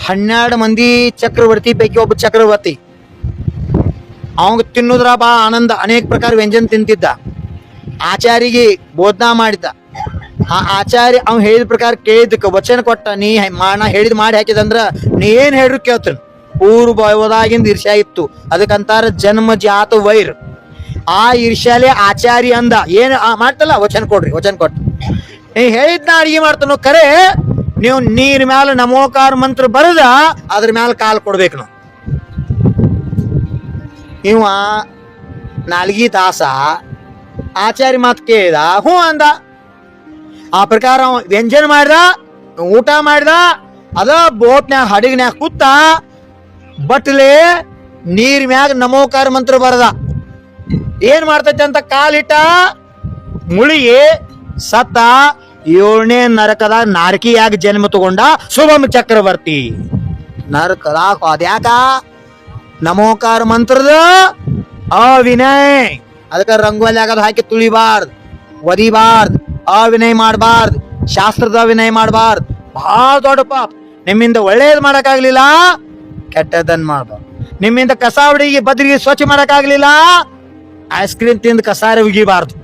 12 ಮಂದಿ ಚಕ್ರವರ್ತಿ ಪೈಕಿ ಒಬ್ಬ ಚಕ್ರವರ್ತಿ. ಅವಂಗ ತಿನ್ನುದ್ರ ಬಾ ಆನಂದ, ಅನೇಕ ಪ್ರಕಾರ ವ್ಯಂಜನ ತಿಂತಿದ್ದ. ಆಚಾರಿಗೆ ಬೋಧನಾ ಮಾಡಿದ್ದ. ಆ ಆಚಾರ್ಯ ಅವ್ನು ಹೇಳಿದ ಪ್ರಕಾರ ಕೇಳಿದ್ದಕ್ಕೆ ವಚನ ಕೊಟ್ಟ, ನಾ ಹೇಳಿದ್ ಮಾಡಿ ಹಾಕಿದಂದ್ರ ನೀ ಏನ್ ಹೇಳ್ರು ಕೇಳ್ತೀನಿ. ಪೂರ್ವದಾಗಿಂದ ಈರ್ಷ್ಯಾ ಇತ್ತು, ಅದಕ್ಕಂತಾರ ಜನ್ಮ ಜಾತ ವೈರ್. ಆ ಈರ್ಷ್ಯಾಲೆ ಆಚಾರ್ಯ ಅಂದ ಏನ್ ಮಾಡ್ತಲ್ಲ, ವಚನ ಕೊಡ್ರಿ, ವಚನ ಕೊಟ್ಟ. ನೀ ಹೇಳಿದ್ ನಾ ಅಡಿಗೆ ಮಾಡ್ತಾನೋ ಖರೆ, ನೀವು ನೀರ್ ಮ್ಯಾಲ ನಮೋಕಾರ ಮಂತ್ರ ಬರದ ಅದ್ರ ಮ್ಯಾಲ ಕಾಲ್ ಕೊಡ್ಬೇಕು ನಾವು. ಇವ ನಾಲ್ಗಿ ತಾಸ ಆಚಾರ್ಯ ಮಾತು ಕೇಳಿದ, ಹ್ಞೂ ಅಂದ. ಆ ಪ್ರಕಾರ ಅವ ವ್ಯಂಜನ ಮಾಡ್ದ, ಊಟ ಮಾಡ್ದ. ಅದ ಬೋಟ್ನ್ಯಾಗ ಹಡಗಿನ್ಯಾಗ ಕೂತ ಬಟ್ಲೆ ನೀರ್ ಮ್ಯಾಗ ನಮೋಕಾರ ಮಂತ್ರ ಬರದ. ಏನ್ ಮಾಡ್ತೈತೆ ಅಂತ ಕಾಲಿಟ್ಟ, ಮುಳುಗಿ ಸತ್ತ. 7ನೇ ನರಕದ ನಾರಕಿಯಾಗಿ ಜನ್ಮ ತಗೊಂಡ ಶುಭಂ ಚಕ್ರವರ್ತಿ. ನರಕದ ಅದ್ಯಾಕ? ನಮೋಕಾರ ಮಂತ್ರದ ಅವಿನಯ್. ಅದಕ್ಕೆ ರಂಗೋಲಿ ಆಗದ ಹಾಕಿ ತುಳಿಬಾರ್ದು, ಒದಿಬಾರ್ದು, ಅವಿನಯ್ ಮಾಡಬಾರ್ದು, ಶಾಸ್ತ್ರದ ಅವಿನಯ ಮಾಡಬಾರ್ದು. ಬಹಳ ದೊಡ್ಡ ಪಾಪ. ನಿಮ್ಮಿಂದ ಒಳ್ಳೇದ್ ಮಾಡಕ್ಕಾಗ್ಲಿಲ್ಲ, ಕೆಟ್ಟದನ್ ಮಾಡ್ಬಾರ್ದು. ನಿಮ್ಮಿಂದ ಕಸ ಹೊಡಿಗೆ ಬದ್ರಿಗೆ ಸ್ವಚ್ಛ ಮಾಡಕ್ಕಾಗ್ಲಿಲ್ಲ, ಐಸ್ ಕ್ರೀಮ್ ತಿಂದು ಕಸಾರ ಉಗಿಬಾರ್ದು.